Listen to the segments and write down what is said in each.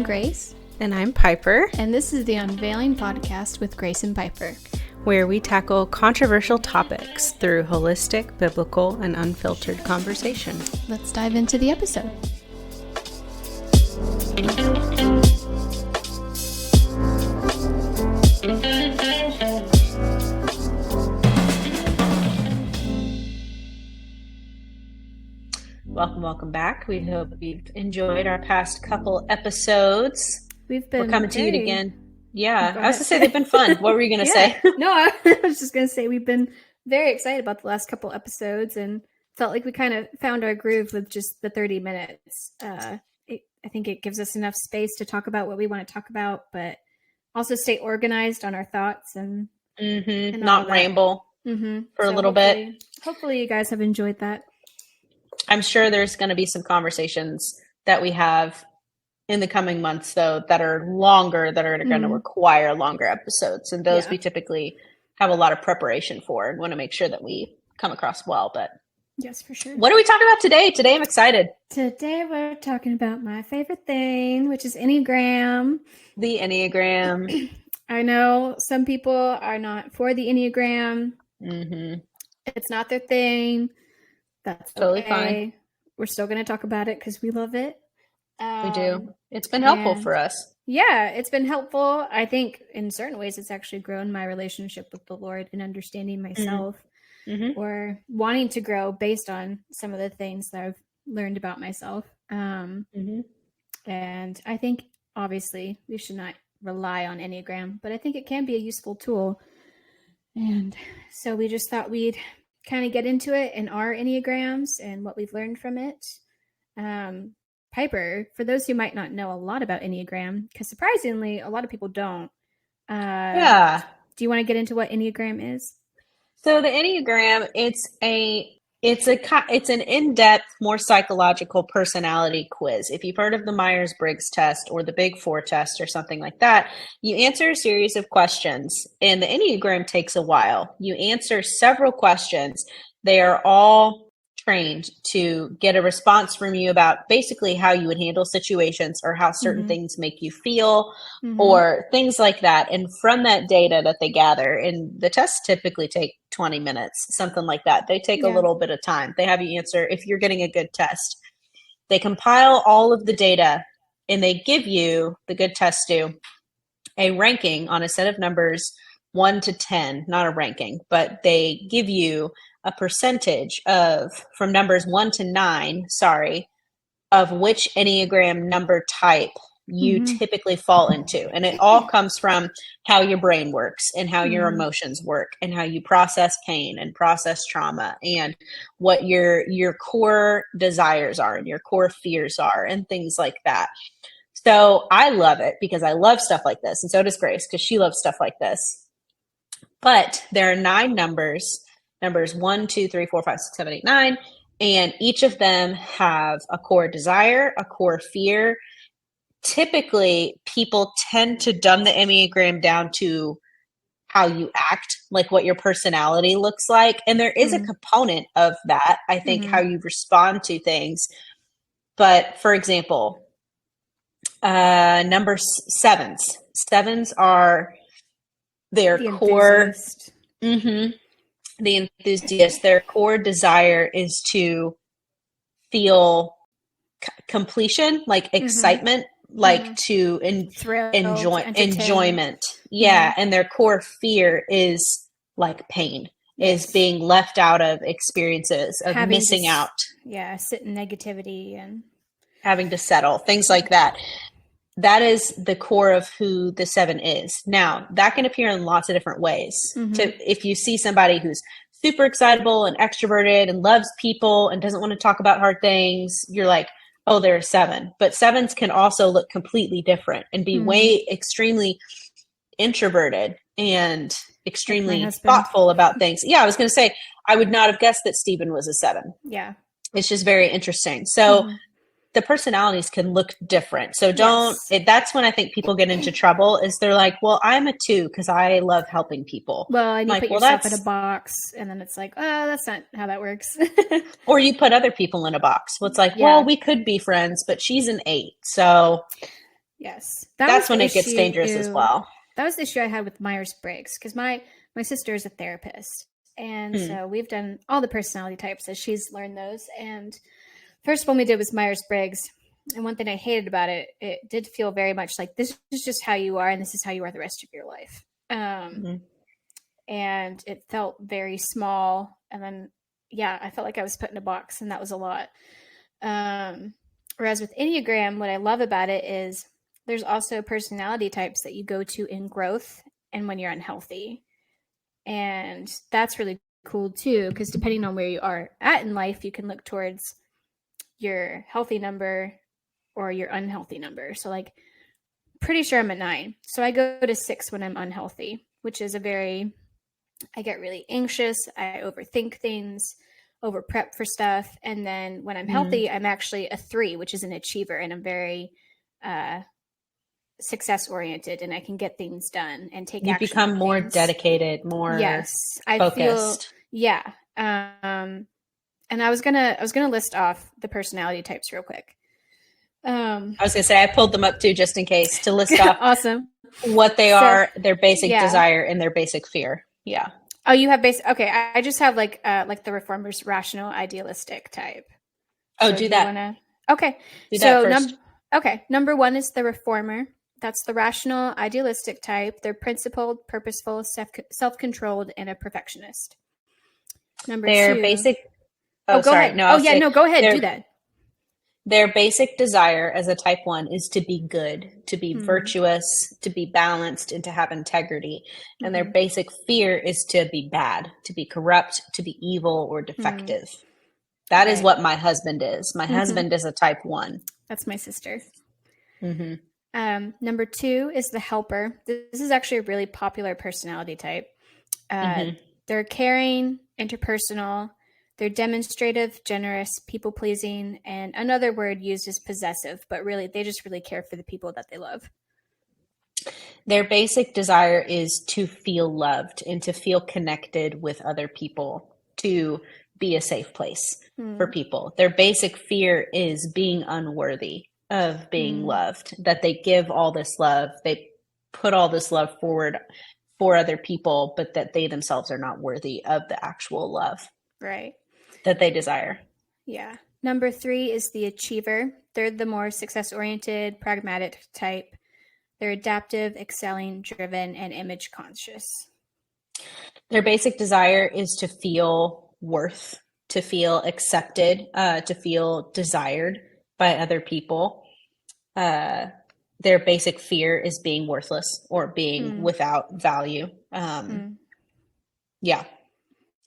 I'm Grace. And I'm Piper. And this is the Unveiling Podcast with Grace and Piper, where we tackle controversial topics through holistic, biblical, and unfiltered conversation. Let's dive into the episode. Welcome back. We hope you've enjoyed our past couple episodes. We're coming to you again. Yeah, I was going to say they've been fun. What were you going to say? No, I was just going to say we've been very excited about the last couple episodes and felt like we kind of found our groove with just the 30 minutes. I think it gives us enough space to talk about what we want to talk about, but also stay organized on our thoughts and not ramble for a little bit. Hopefully you guys have enjoyed that. I'm sure there's going to be some conversations that we have in the coming months, though, that are longer, that are going to require longer episodes. And those we typically have a lot of preparation for and want to make sure that we come across well. But yes, for sure. What are we talking about today? Today, I'm excited. Today, we're talking about my favorite thing, which is Enneagram. The Enneagram. I know some people are not for the Enneagram. It's not their thing. That's totally fine. We're still going to talk about it because we love it. We do. It's been helpful for us. Yeah, it's been helpful. I think in certain ways it's actually grown my relationship with the Lord and understanding myself or wanting to grow based on some of the things that I've learned about myself. And I think obviously we should not rely on Enneagram, but I think it can be a useful tool. And so we just thought we'd kind of get into it in our Enneagrams and what we've learned from it. Piper, for those who might not know a lot about Enneagram, because surprisingly, a lot of people don't. Do you want to get into what Enneagram is? So the Enneagram, it's an in-depth, more psychological personality quiz. If you've heard of the Myers-Briggs test or the Big Four test or something like that, you answer a series of questions, and the Enneagram takes a while. You answer several questions. They are all trained to get a response from you about basically how you would handle situations or how certain things make you feel or things like that. And from that data that they gather, and the tests typically take 20 minutes, something like that. They take a little bit of time. They have you answer, if you're getting a good test, they compile all of the data and they give you, the good tests do, a ranking on a set of numbers 1 to 10, not a ranking, but they give you a percentage from numbers 1 to 9, of which Enneagram number type you typically fall into. And it all comes from how your brain works and how your emotions work and how you process pain and process trauma and what your core desires are and your core fears are and things like that. So I love it because I love stuff like this. And so does Grace because she loves stuff like this. But there are 9 numbers 1, 2, 3, 4, 5, 6, 7, 8, 9. And each of them have a core desire, a core fear. Typically, people tend to dumb the Enneagram down to how you act, like what your personality looks like. And there is a component of that, I think, how you respond to things. But for example, number 7s. 7s are their core. The enthusiast, their core desire is to feel completion, like excitement, like to enjoyment. Yeah. And their core fear is like pain, is being left out of experiences, of missing out. Yeah. Sit in negativity and having to settle, things like that. That is the core of who the 7 is. Now, that can appear in lots of different ways. If you see somebody who's super excitable and extroverted and loves people and doesn't want to talk about hard things, you're like, oh, they're a 7. But 7s can also look completely different and be extremely introverted and extremely thoughtful about things. Yeah, I was going to say, I would not have guessed that Stephen was a 7. Yeah. It's just very interesting. So the personalities can look different. So that's when I think people get into trouble is they're like, well, I'm a 2 because I love helping people. Well, and you put yourself in a box and then it's like, oh, that's not how that works. Or you put other people in a box. Well, it's like, well, we could be friends, but she's an 8. So Yes. That's when it gets dangerous as well. That was the issue I had with Myers-Briggs, because my sister is a therapist. And so we've done all the personality types as she's learned those. And first one we did was Myers-Briggs. And one thing I hated about it, it did feel very much like this is just how you are, and this is how you are the rest of your life. And it felt very small. And then, yeah, I felt like I was put in a box, and that was a lot. Whereas with Enneagram, what I love about it is there's also personality types that you go to in growth and when you're unhealthy. And that's really cool too, because depending on where you are at in life, you can look towards your healthy number or your unhealthy number. So like, pretty sure I'm at 9. So I go to 6 when I'm unhealthy, which is I get really anxious. I overthink things, over prep for stuff. And then when I'm healthy, I'm actually a 3, which is an achiever. And I'm very success oriented, and I can get things done and take action. You become more dedicated, more focused. And I was gonna list off the personality types real quick. I was gonna say I pulled them up too, just in case, to list off awesome what they are, their basic desire and their basic fear. Yeah. Oh, you have basic. Okay, I just have like the reformer's rational idealistic type. Oh, so do that. Okay. Do that first. Number 1 is the reformer. That's the rational idealistic type. They're principled, purposeful, self-controlled, and a perfectionist. Number 2. Basic. Oh, go ahead. No, go ahead. Do that. Their basic desire as a type 1 is to be good, to be virtuous, to be balanced, and to have integrity. And their basic fear is to be bad, to be corrupt, to be evil or defective. That is what my husband is. My husband is a type 1. That's my sister. Number 2 is the helper. This is actually a really popular personality type. They're caring, interpersonal. They're demonstrative, generous, people-pleasing, and another word used is possessive, but really, they just really care for the people that they love. Their basic desire is to feel loved and to feel connected with other people, to be a safe place for people. Their basic fear is being unworthy of being loved, that they give all this love, they put all this love forward for other people, but that they themselves are not worthy of the actual love. Right. That they desire. Yeah. Number 3 is the achiever. They're the more success-oriented, pragmatic type. They're adaptive, excelling, driven, and image conscious. Their basic desire is to feel worth, to feel accepted, to feel desired by other people. Their basic fear is being worthless or being without value. Yeah.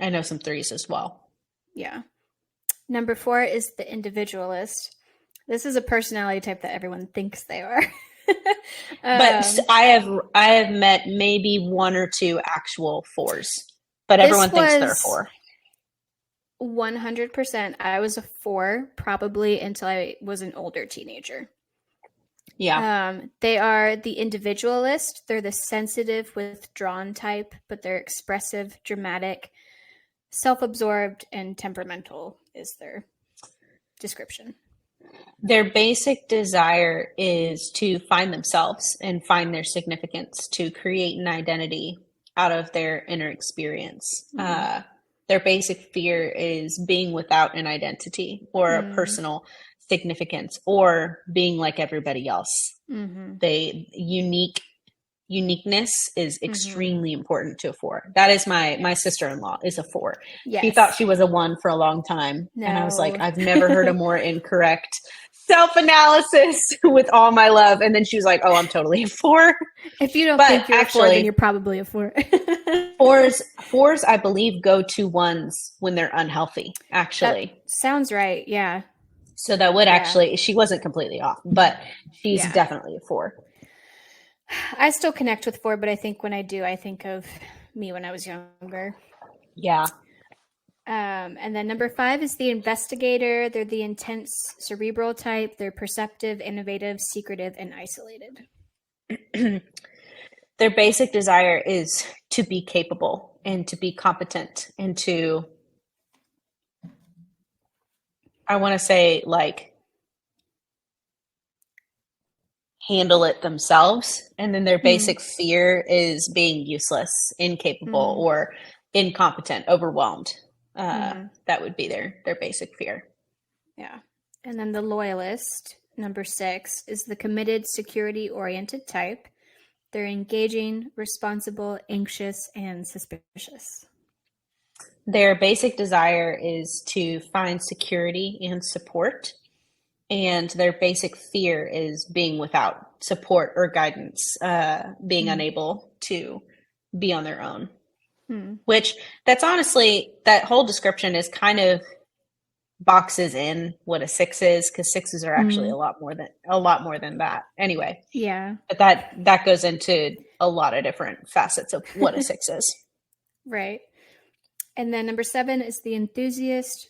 I know some 3s as well. Yeah. Number 4 is the individualist. This is a personality type that everyone thinks they are. But I have met maybe 1 or 2 actual 4s, but everyone thinks they're 4. 100%. I was a 4 probably until I was an older teenager. Yeah. They are the individualist. They're the sensitive, withdrawn type, but they're expressive, dramatic, self-absorbed, and temperamental is their description. Their basic desire is to find themselves and find their significance, to create an identity out of their inner experience. Their basic fear is being without an identity or a personal significance or being like everybody else. Uniqueness is extremely important to a 4. That is my sister-in-law is a 4. Yes. She thought she was a 1 for a long time. No. And I was like, I've never heard a more incorrect self-analysis with all my love. And then she was like, oh, I'm totally a 4. If you don't think you're actually, a 4, then you're probably a 4. 4s, I believe, go to 1s when they're unhealthy, actually. That sounds right. Yeah. So that would actually, she wasn't completely off, but she's definitely a 4. I still connect with 4, but I think when I do, I think of me when I was younger. Yeah. And then number 5 is the investigator. They're the intense cerebral type. They're perceptive, innovative, secretive, and isolated. Their basic desire is to be capable and to be competent and to, I want to say, like, handle it themselves. And then their Mm. basic fear is being useless, incapable, Mm. or incompetent, overwhelmed. Mm. That would be their basic fear. Yeah. And then the loyalist, number 6, is the committed, security-oriented type. They're engaging, responsible, anxious, and suspicious. Their basic desire is to find security and support, and their basic fear is being without support or guidance, being unable to be on their own. Which that's honestly, that whole description is kind of boxes in what a 6 is, because 6s are actually a lot more than that. Anyway, Yeah. but that goes into a lot of different facets of what a 6 is. Right. And then number 7 is the enthusiast.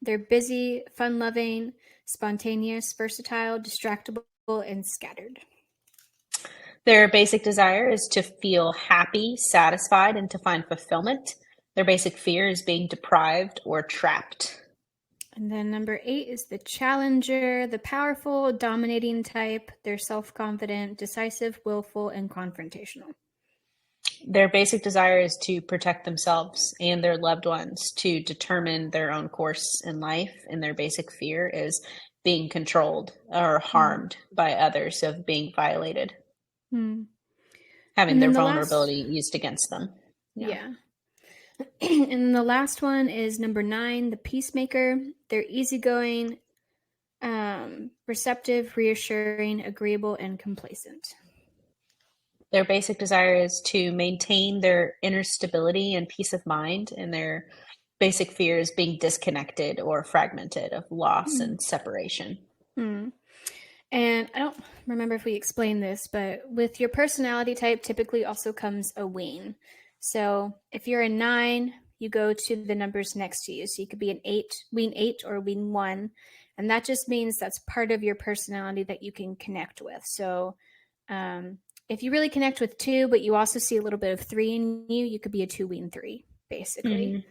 They're busy, fun-loving, spontaneous, versatile, distractible, and scattered. Their basic desire is to feel happy, satisfied, and to find fulfillment. Their basic fear is being deprived or trapped. And then number 8 is the challenger, the powerful, dominating type. They're self-confident, decisive, willful, and confrontational. Their basic desire is to protect themselves and their loved ones, to determine their own course in life. And their basic fear is being controlled or harmed by others, of being violated, having their vulnerability used against them. Yeah. And the last one is number 9, the peacemaker. They're easygoing, receptive, reassuring, agreeable, and complacent. Their basic desire is to maintain their inner stability and peace of mind, and their basic fear is being disconnected or fragmented, of loss and separation. And I don't remember if we explained this, but with your personality type typically also comes a wing. So if you're a 9, you go to the numbers next to you. So you could be an 8, wing 8, or wing 1. And that just means that's part of your personality that you can connect with. So if you really connect with 2, but you also see a little bit of 3 in you, you could be a 2 wing 3, basically.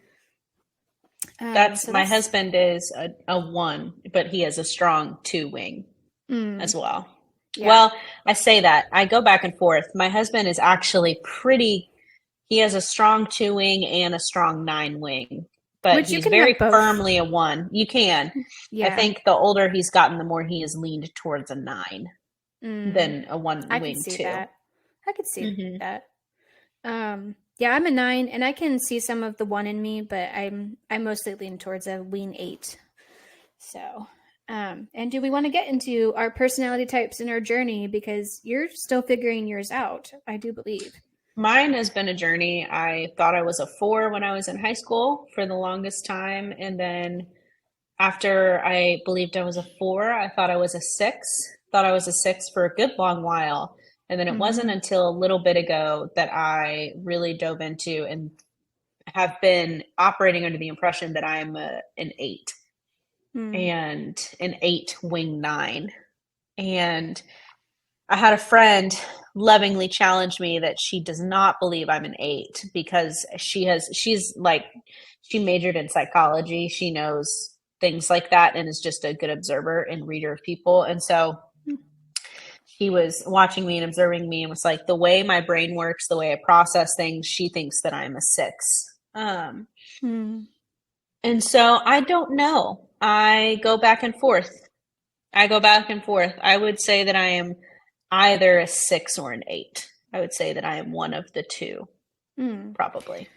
My husband is a 1, but he has a strong 2 wing as well. Yeah. Well, I say that. I go back and forth. My husband is actually he has a strong 2 wing and a strong 9 wing, but he's very firmly a 1. You can. Yeah. I think the older he's gotten, the more he has leaned towards a 9 than a 1 wing 2. I could see that. Yeah, I'm a 9, and I can see some of the 1 in me, but I mostly lean towards a wing 8. So, and do we want to get into our personality types in our journey, because you're still figuring yours out, I do believe. Mine has been a journey. I thought I was a 4 when I was in high school for the longest time, and then after I believed I was a 4, I thought I was a 6. Thought I was a 6 for a good long while. And then it wasn't until a little bit ago that I really dove into and have been operating under the impression that I'm an 8 and an 8 wing 9. And I had a friend lovingly challenge me that she does not believe I'm an 8, because she majored in psychology. She knows things like that and is just a good observer and reader of people. And so he was watching me and observing me and was like, the way my brain works, the way I process things, she thinks that I'm a 6. And so I don't know. I go back and forth. I would say that I am either a 6 or an 8. I would say that I am one of the 2, probably.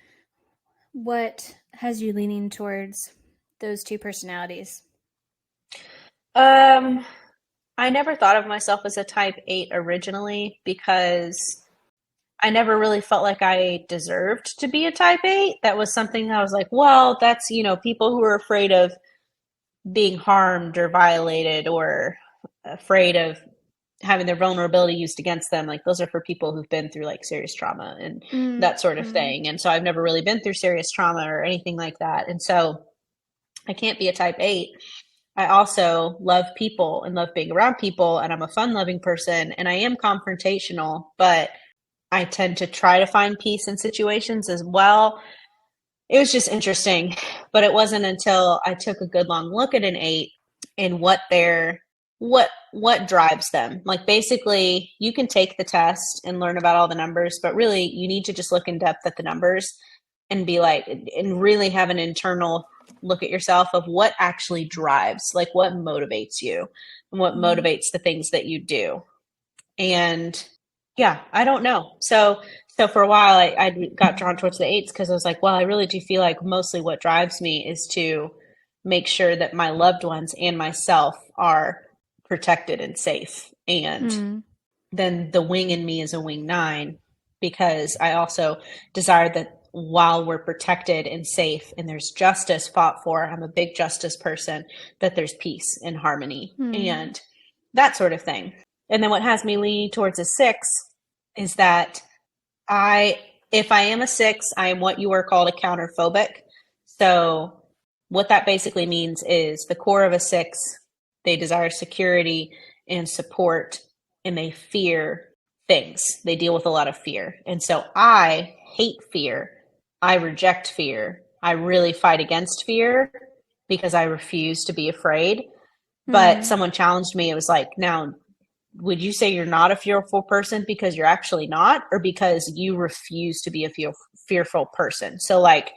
What has you leaning towards those 2 personalities? I never thought of myself as a type 8 originally, because I never really felt like I deserved to be a type 8. That was something that I was like, well, that's, people who are afraid of being harmed or violated, or afraid of having their vulnerability used against them. Like, those are for people who've been through like serious trauma and that sort of thing. And so I've never really been through serious trauma or anything like that. And so I can't be a type 8. I also love people and love being around people, and I'm a fun-loving person, and I am confrontational, but I tend to try to find peace in situations as well. It was just interesting, but it wasn't until I took a good long look at an 8 and what their what drives them. Like basically you can take the test and learn about all the numbers, but really you need to just look in depth at the numbers and be like, and really have an internal look at yourself of what actually drives, like what motivates you and what motivates the things that you do. And yeah, I don't know. So for a while I got drawn towards the eights because I was like, well, I really do feel like mostly what drives me is to make sure that my loved ones and myself are protected and safe. And then the wing in me is a wing 9 because I also desire that while we're protected and safe and there's justice fought for, I'm a big justice person, that there's peace and harmony and that sort of thing. And then what has me leaning towards a 6 is that if I am a 6, I am what you are called a counterphobic. So what that basically means is the core of a 6, they desire security and support, and they fear things. They deal with a lot of fear. And so I hate fear. I reject fear. I really fight against fear because I refuse to be afraid. But someone challenged me. It was like, now, would you say you're not a fearful person because you're actually not, or because you refuse to be a fearful person? So like,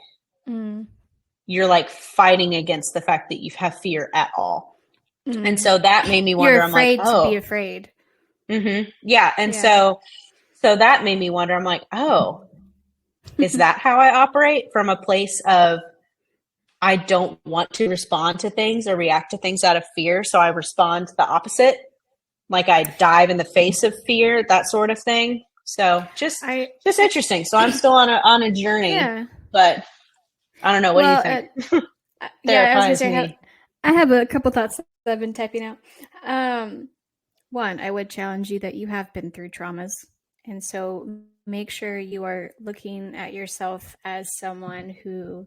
you're like fighting against the fact that you have fear at all. And so that made me wonder. You're afraid I'm like, to be afraid. Yeah. And so that made me wonder. I'm like, oh, is that how I operate, from a place of I don't want to respond to things or react to things out of fear, so I respond the opposite? Like I dive in the face of fear, that sort of thing. So just interesting. So I'm still on a journey, but I don't know. What do you think? I was gonna say, I have a couple thoughts that I've been typing out. One, I would challenge you that you have been through traumas. And so make sure you are looking at yourself as someone who,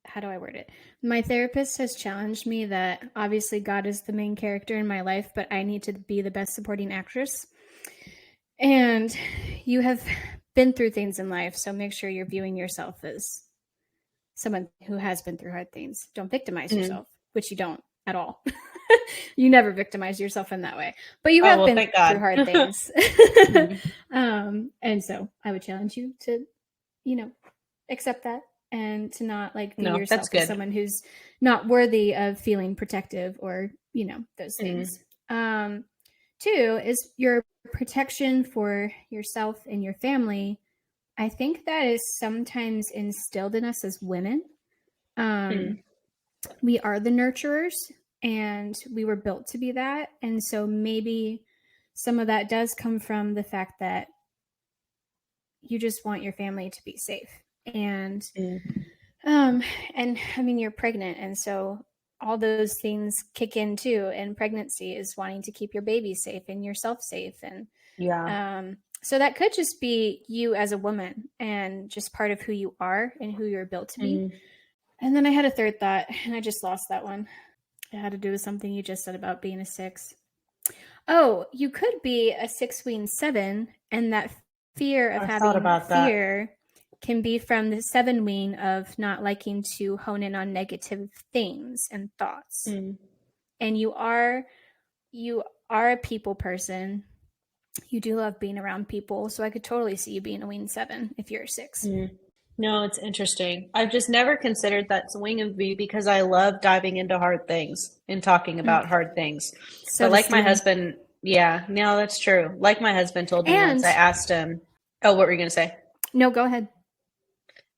how do I word it? My therapist has challenged me that obviously God is the main character in my life, but I need to be the best supporting actress. And you have been through things in life, so make sure you're viewing yourself as someone who has been through hard things. Don't victimize yourself, which you don't at all. You never victimize yourself in that way, but you have been through hard things. And so I would challenge you to, accept that and to not like view yourself as someone who's not worthy of feeling protective or, those things. 2 is your protection for yourself and your family. I think that is sometimes instilled in us as women. We are the nurturers, and we were built to be that. And so maybe some of that does come from the fact that you just want your family to be safe. And, and I mean, you're pregnant. And so all those things kick in too. And pregnancy is wanting to keep your baby safe and yourself safe. And, so that could just be you as a woman and just part of who you are and who you're built to be. And then I had a third thought and I just lost that one. It had to do with something you just said about being a 6. Oh, you could be a 6 wing 7, and that fear of having fear can be from the 7 wing of not liking to hone in on negative things and thoughts. And you are a people person. You do love being around people. So I could totally see you being a wing 7 if you're a 6. No, it's interesting. I've just never considered that swing of me because I love diving into hard things and talking about hard things. So but like my husband, no, that's true. Like my husband told me once, I asked him, what were you going to say? No, go ahead.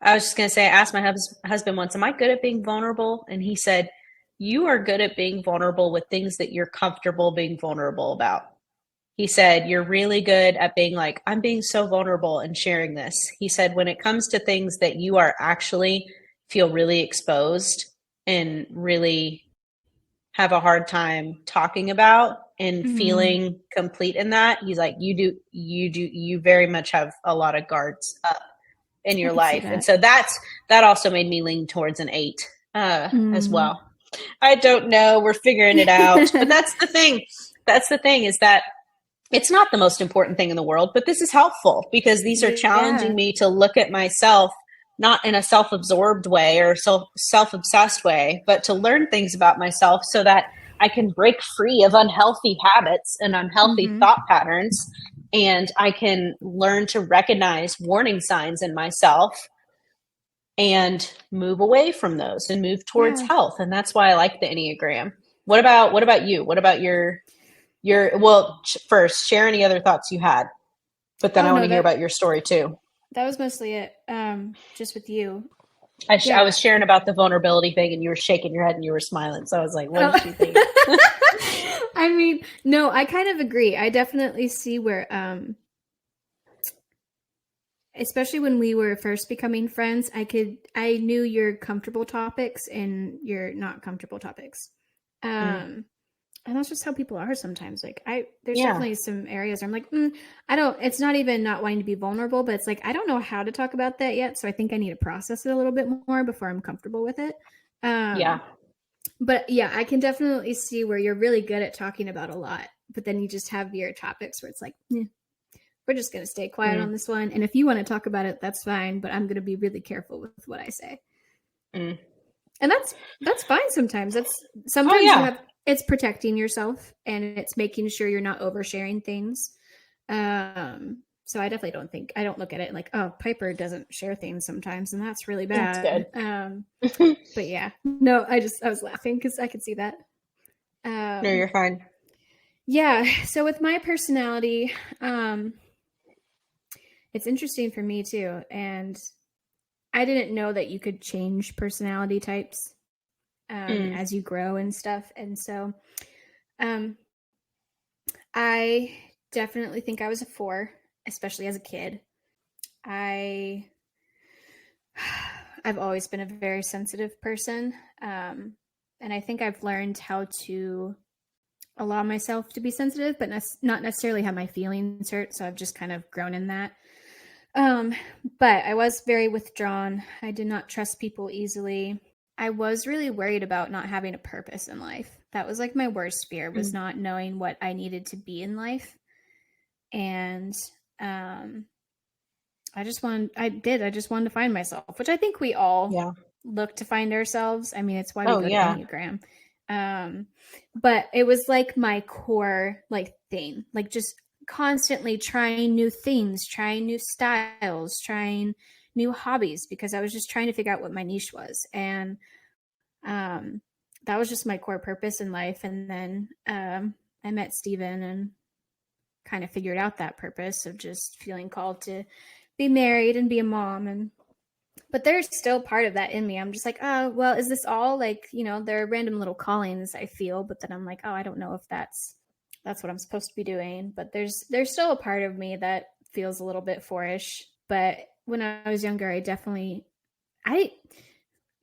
I was just going to say, I asked my husband once, am I good at being vulnerable? And he said, you are good at being vulnerable with things that you're comfortable being vulnerable about. He said, you're really good at being like, I'm being so vulnerable and sharing this. He said, when it comes to things that you are actually feel really exposed and really have a hard time talking about and feeling complete in that, he's like, you very much have a lot of guards up in your life. And so that also made me lean towards an 8 as well. I don't know. We're figuring it out. But that's the thing. That's the thing, is that it's not the most important thing in the world, but this is helpful because these are challenging me to look at myself, not in a self-absorbed way or self-obsessed way, but to learn things about myself so that I can break free of unhealthy habits and unhealthy thought patterns, and I can learn to recognize warning signs in myself and move away from those and move towards health. And that's why I like the Enneagram. What about you? What about your well, first, share any other thoughts you had, but then I want to hear about your story too. That was mostly it. Just with you. I was sharing about the vulnerability thing, and you were shaking your head and you were smiling. So I was like, what did you think? I mean, no, I kind of agree. I definitely see where, especially when we were first becoming friends, I knew your comfortable topics and your not comfortable topics. And that's just how people are sometimes. Like there's definitely some areas where I'm like, it's not even not wanting to be vulnerable, but it's like, I don't know how to talk about that yet. So I think I need to process it a little bit more before I'm comfortable with it. But yeah, I can definitely see where you're really good at talking about a lot, but then you just have your topics where it's like, we're just going to stay quiet on this one. And if you want to talk about it, that's fine, but I'm going to be really careful with what I say. And that's fine sometimes. Sometimes it's protecting yourself and it's making sure you're not oversharing things. So I definitely don't look at it like, oh, Piper doesn't share things sometimes, and that's really bad. That's good. But yeah, no, I was laughing because I could see that. No, you're fine. Yeah. So with my personality, it's interesting for me too. And I didn't know that you could change personality types as you grow and stuff. And so I definitely think I was a 4, especially as a kid. I've always been a very sensitive person. And I think I've learned how to allow myself to be sensitive, but not necessarily have my feelings hurt. So I've just kind of grown in that. But I was very withdrawn. I did not trust people easily. I was really worried about not having a purpose in life. That was like my worst fear, was not knowing what I needed to be in life. And I just wanted to find myself, which I think we all look to find ourselves. I mean, it's why we go to Enneagram. But it was like my core thing, just constantly trying new things, trying new styles, trying new hobbies, because I was just trying to figure out what my niche was. And that was just my core purpose in life. And then I met Steven and kind of figured out that purpose of just feeling called to be married and be a mom. But there's still part of that in me. I'm just like, oh, well, is this all? There are random little callings I feel, but then I'm like, oh, I don't know if that's what I'm supposed to be doing. But there's still a part of me that feels a little bit 4-ish. But when I was younger,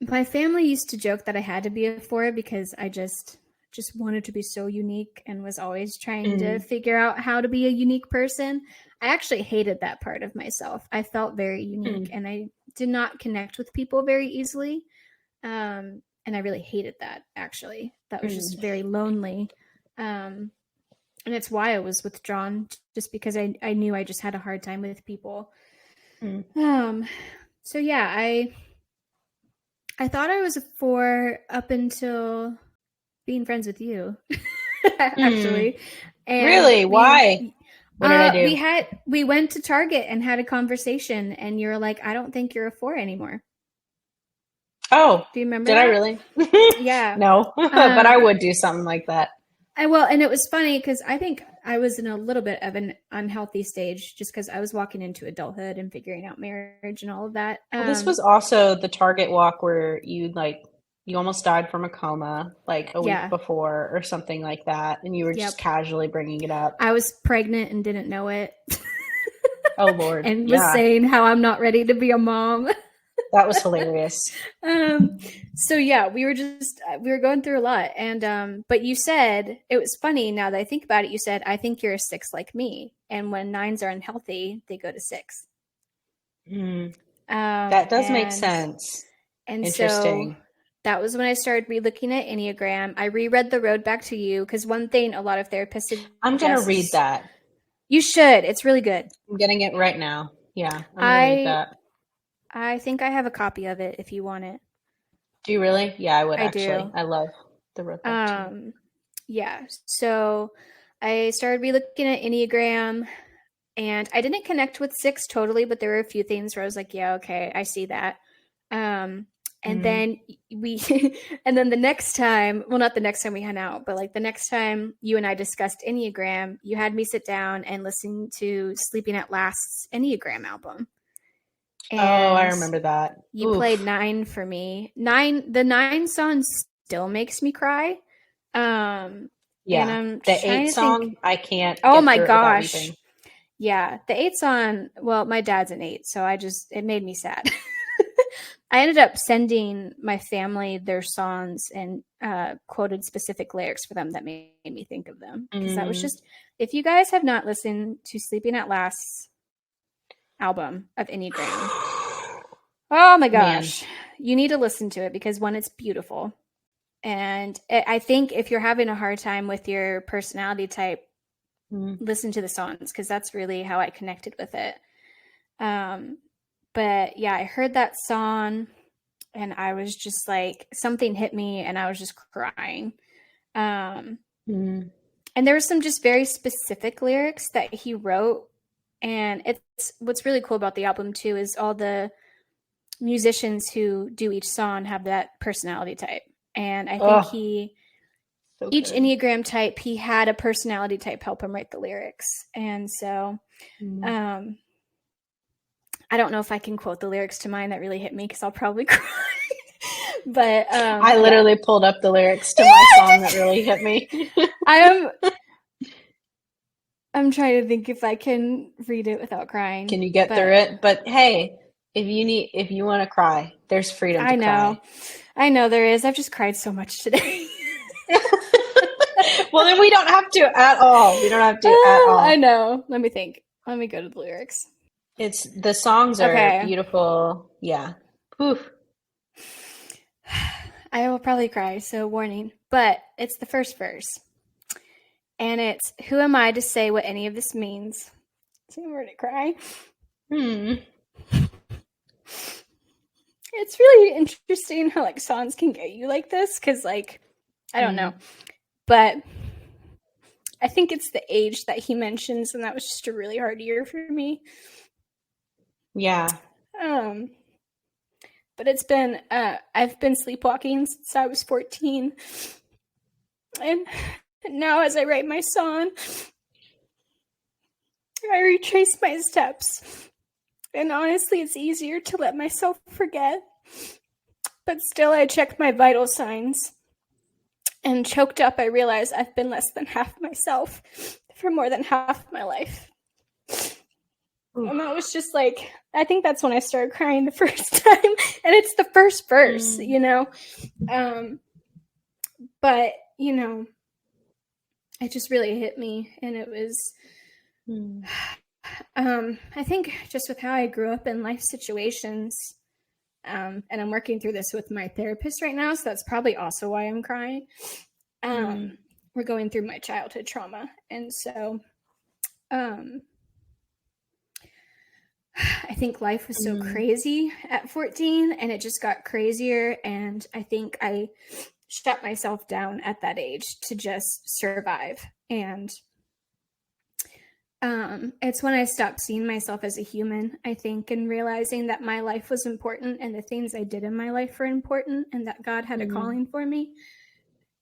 my family used to joke that I had to be a 4 because I just wanted to be so unique and was always trying to figure out how to be a unique person. I actually hated that part of myself. I felt very unique and I did not connect with people very easily. And I really hated that, actually. That was just very lonely. And it's why I was withdrawn, just because I knew I just had a hard time with people. So yeah, I thought I was a 4 up until being friends with you, actually. And really? Why? What did I do? We went to Target and had a conversation, and you're like, I don't think you're a 4 anymore. Oh, do you remember? Did I really? Yeah. No, but I would do something like that. And it was funny because I think I was in a little bit of an unhealthy stage just because I was walking into adulthood and figuring out marriage and all of that. Well, this was also the Target walk where you almost died from a coma a week before or something like that. And you were just casually bringing it up. I was pregnant and didn't know it. Oh, Lord. And was saying how I'm not ready to be a mom. That was hilarious. So yeah, we were going through a lot. And, but you said, it was funny now that I think about it, you said, I think you're a 6 like me. And when 9s are unhealthy, they go to 6. That does make sense. And interesting. So that was when I started relooking at Enneagram. I reread The Road Back to You, because one thing a lot of therapists I'm going to read that. You should. It's really good. I'm getting it right now. Yeah, I'm going to read that. I think I have a copy of it if you want it. Do you really? Yeah, I would actually. Do. I love The Road Back to You. Yeah. So I started looking at Enneagram, and I didn't connect with 6 totally, but there were a few things where I was like, yeah, okay, I see that. And then we, and then the next time, well, not the next time we hung out, but like the next time you and I discussed Enneagram, you had me sit down and listen to Sleeping at Last's Enneagram album. Oh, I And remember that. you played 9 for me. The 9 song still makes me cry. And Yeah. I'm The 8 trying to song, think. I can't Oh get my through it without gosh. weeping. Yeah, the 8 song, well, my dad's an 8, so it made me sad. I ended up sending my family their songs and quoted specific lyrics for them that made me think of them. Because that was just, if you guys have not listened to Sleeping at Last's album of Enneagram, oh my gosh, you need to listen to it because one, it's beautiful. And I think if you're having a hard time with your personality type, listen to the songs because that's really how I connected with it. But yeah, I heard that song and I was just like, something hit me and I was just crying. And there were some just very specific lyrics that he wrote. And it's what's really cool about the album too is all the musicians who do each song have that personality type. And I think each Enneagram type, he had a personality type help him write the lyrics. And so I don't know if I can quote the lyrics to mine that really hit me because I'll probably cry. But I literally pulled up the lyrics to my song that really hit me. I'm trying to think if I can read it without crying. Can you get through it? But hey, if you want to cry, there's freedom to cry. I know there is. I've just cried so much today. Well, then we don't have to at all. We don't have to at all. I know. Let me think. Let me go to the lyrics. The songs are beautiful. Yeah. Oof. I will probably cry, so warning. But it's the first verse. And it's, who am I to say what any of this means? So I'm going to cry. It's really interesting how like songs can get you like this because like I don't know, but I think it's the age that he mentions, and that was just a really hard year for me. Yeah. But it's been I've been sleepwalking since I was 14, and now as I write my song, I retrace my steps. And honestly, it's easier to let myself forget. But still, I check my vital signs. And choked up, I realize I've been less than half myself for more than half my life. And that was just like, I think that's when I started crying the first time. And it's the first verse, you know. But, you know, it just really hit me. And it was... I think just with how I grew up in life situations, and I'm working through this with my therapist right now, so that's probably also why I'm crying. We're going through my childhood trauma, and so I think life was so crazy at 14, and it just got crazier, and I think I shut myself down at that age to just survive. And it's when I stopped seeing myself as a human, I think, and realizing that my life was important and the things I did in my life were important and that God had a calling for me.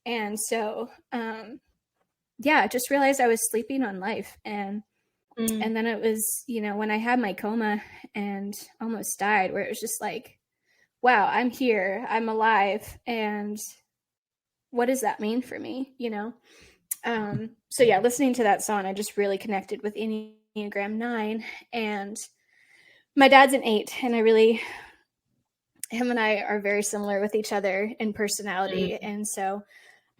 And so, I just realized I was sleeping on life. And then it was, you know, when I had my coma and almost died, where it was just like, wow, I'm here, I'm alive. And what does that mean for me? You know? So yeah, listening to that song, I just really connected with Enneagram 9, and my dad's an 8, and him and I are very similar with each other in personality. And so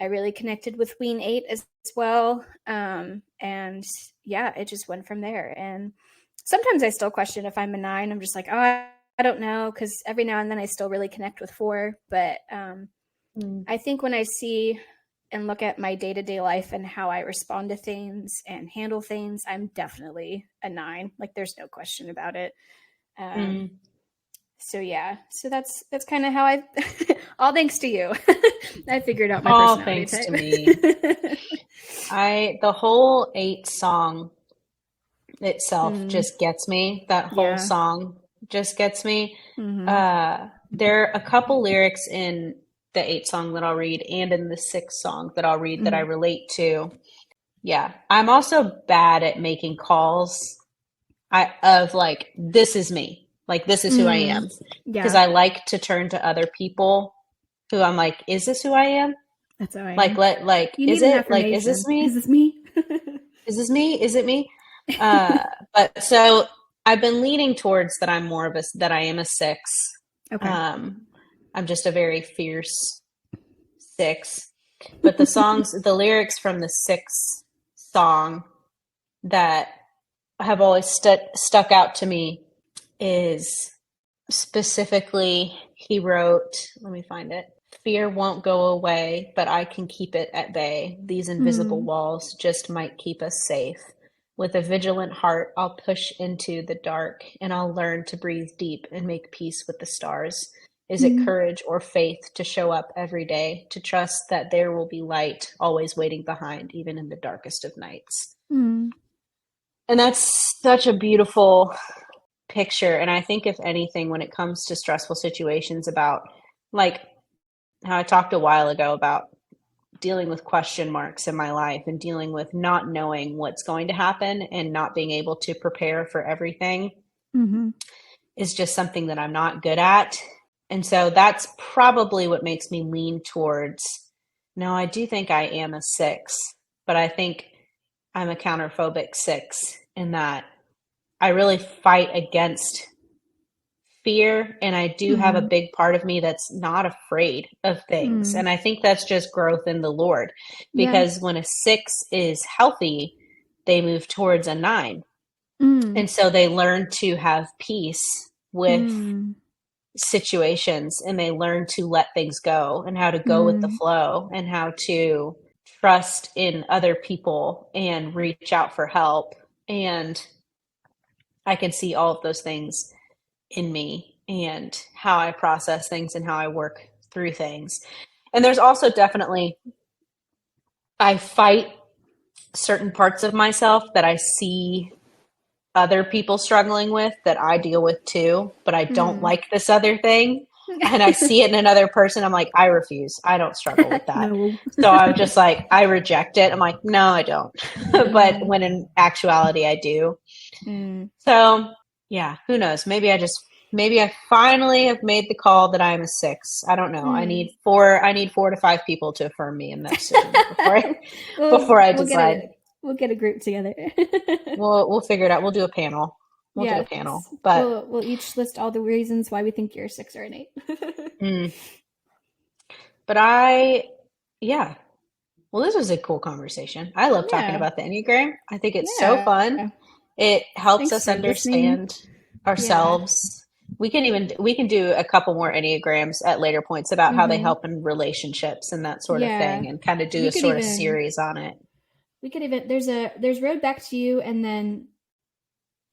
I really connected with Ween 8 as well. And yeah, it just went from there. And sometimes I still question if I'm a 9. I'm just like, oh, I don't know. 'Cause every now and then I still really connect with 4, but, I think when I see and look at my day-to-day life and how I respond to things and handle things, I'm definitely a 9. Like there's no question about it. So yeah, so that's kind of how all thanks to you. I figured out my Oh, personality thanks type. to me. The whole 8 song itself just gets me. That whole Yeah. song just gets me. Mm-hmm. There are a couple lyrics in the 8 song that I'll read and in the 6 song that I'll read that I relate to. Yeah. I'm also bad at making calls of like, this is me. Like, this is who I am. Because Yeah. I like to turn to other people who I'm like, is this who I am? That's how I Like, am. You is need an it? Like, is affirmation. this me? Is this me? Is this me? Is it me? But so I've been leaning towards that that I am a 6. Okay. I'm just a very fierce 6. But the lyrics from the 6 song that have always stuck out to me is specifically, he wrote, let me find it. Fear won't go away, but I can keep it at bay. These invisible walls just might keep us safe. With a vigilant heart, I'll push into the dark and I'll learn to breathe deep and make peace with the stars. Is it courage or faith to show up every day, to trust that there will be light always waiting behind, even in the darkest of nights? And that's such a beautiful picture. And I think, if anything, when it comes to stressful situations, about like how I talked a while ago about dealing with question marks in my life and dealing with not knowing what's going to happen and not being able to prepare for everything, is just something that I'm not good at. And so that's probably what makes me lean towards, no, I do think I am a 6, but I think I'm a counterphobic 6 in that I really fight against fear, and I do have a big part of me that's not afraid of things. And I think that's just growth in the Lord, because when a 6 is healthy, they move towards a 9. And so they learn to have peace with situations, and they learn to let things go and how to go with the flow and how to trust in other people and reach out for help. And I can see all of those things in me and how I process things and how I work through things. And there's also definitely, I fight certain parts of myself that I see other people struggling with that I deal with too, but I don't like this other thing. And I see it in another person. I'm like, I refuse. I don't struggle with that. No. So I'm just like, I reject it. I'm like, no, I don't. But when in actuality, I do. So yeah, who knows? Maybe I finally have made the call that I'm a 6. I don't know. I need 4 to 5 people to affirm me in that decision before I decide. We'll get a group together. We'll figure it out. We'll do a panel. Yes. But we'll each list all the reasons why we think you're a 6 or an 8. But yeah. Well, this was a cool conversation. I love talking about the Enneagram. I think it's so fun. It helps us understand ourselves. We can do a couple more Enneagrams at later points about how they help in relationships and that sort of thing, and kind of do a sort of series on it. We could even, there's Road Back to You, and then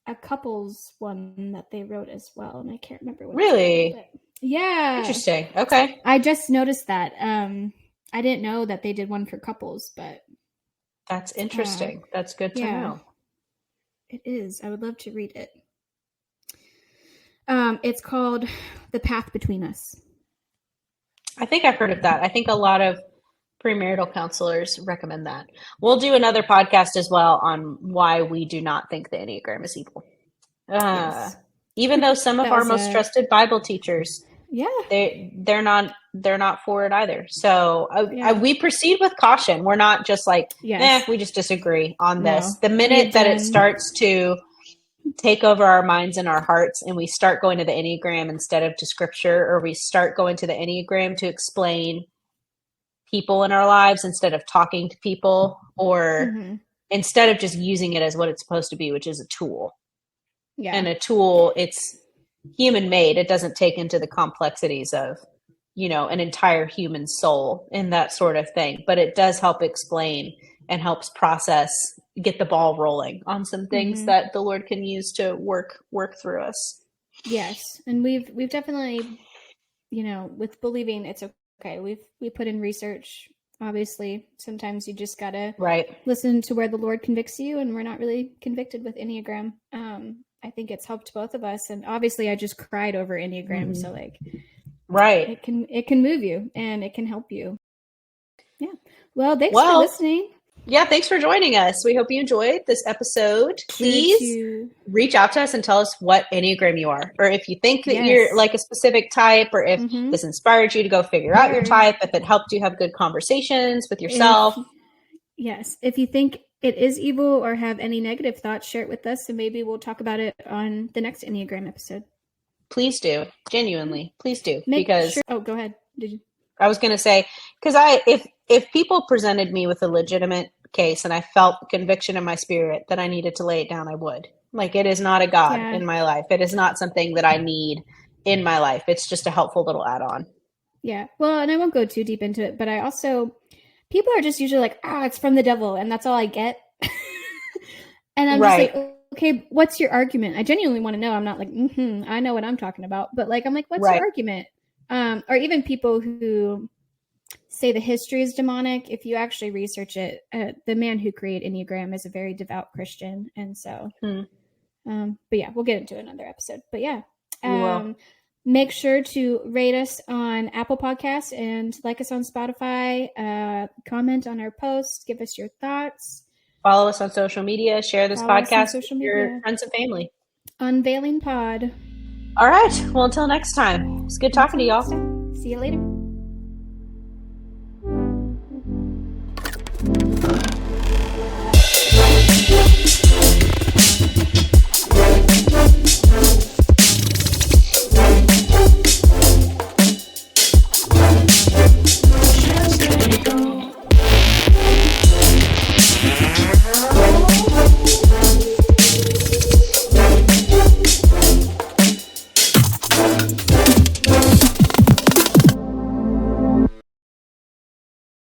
a couples one that they wrote as well, and I can't remember what. Really? Yeah. Interesting. Okay. I just noticed that. I didn't know that they did one for couples, but that's interesting. That's good to know. It is. I would love to read it. It's called The Path Between Us. I think I've heard of that. I think a lot of premarital counselors recommend that. We'll do another podcast as well on why we do not think the Enneagram is evil. Even though some of our most trusted Bible teachers, they're not for it either. So we proceed with caution. We're not just like, we just disagree on this. The minute that it starts to take over our minds and our hearts, and we start going to the Enneagram instead of to Scripture, or we start going to the Enneagram to explain people in our lives instead of talking to people, or instead of just using it as what it's supposed to be, which is a tool. And a tool, it's human made. It doesn't take into the complexities of, an entire human soul and that sort of thing, but it does help explain and helps process, get the ball rolling on some things that the Lord can use to work through us. Yes. And we've definitely, with believing it's okay, we put in research. Obviously, sometimes you just gotta right. listen to where the Lord convicts you, and we're not really convicted with Enneagram. I think it's helped both of us, and obviously, I just cried over Enneagram, so like, right, it can move you and it can help you. Yeah. Well, thanks for listening. Yeah, thanks for joining us. We hope you enjoyed this episode. Please reach out to us and tell us what Enneagram you are, or if you think that you're like a specific type, or if this inspired you to go figure out your type, if it helped you have good conversations with yourself. If you think it is evil or have any negative thoughts, share it with us, and maybe we'll talk about it on the next Enneagram episode. Please do. Genuinely, please do. Oh, go ahead. Did you? I was going to say, because if people presented me with a legitimate case and I felt conviction in my spirit that I needed to lay it down, I would. Like, it is not a God in my life. It is not something that I need in my life. It's just a helpful little add-on. Yeah. Well, and I won't go too deep into it, but I also, people are just usually like, it's from the devil, and that's all I get. And I'm just like, okay, what's your argument? I genuinely want to know. I'm not like, I know what I'm talking about, but like, I'm like, what's your argument? Or even people who say the history is demonic. If you actually research it, the man who created Enneagram is a very devout Christian. And so, but yeah, we'll get into another episode. But yeah, make sure to rate us on Apple Podcasts and like us on Spotify. Comment on our posts. Give us your thoughts. Follow us on social media. Share this podcast with your friends and family. Unveiling Pod. All right. Well, until next time. It's good talking to y'all. See you later.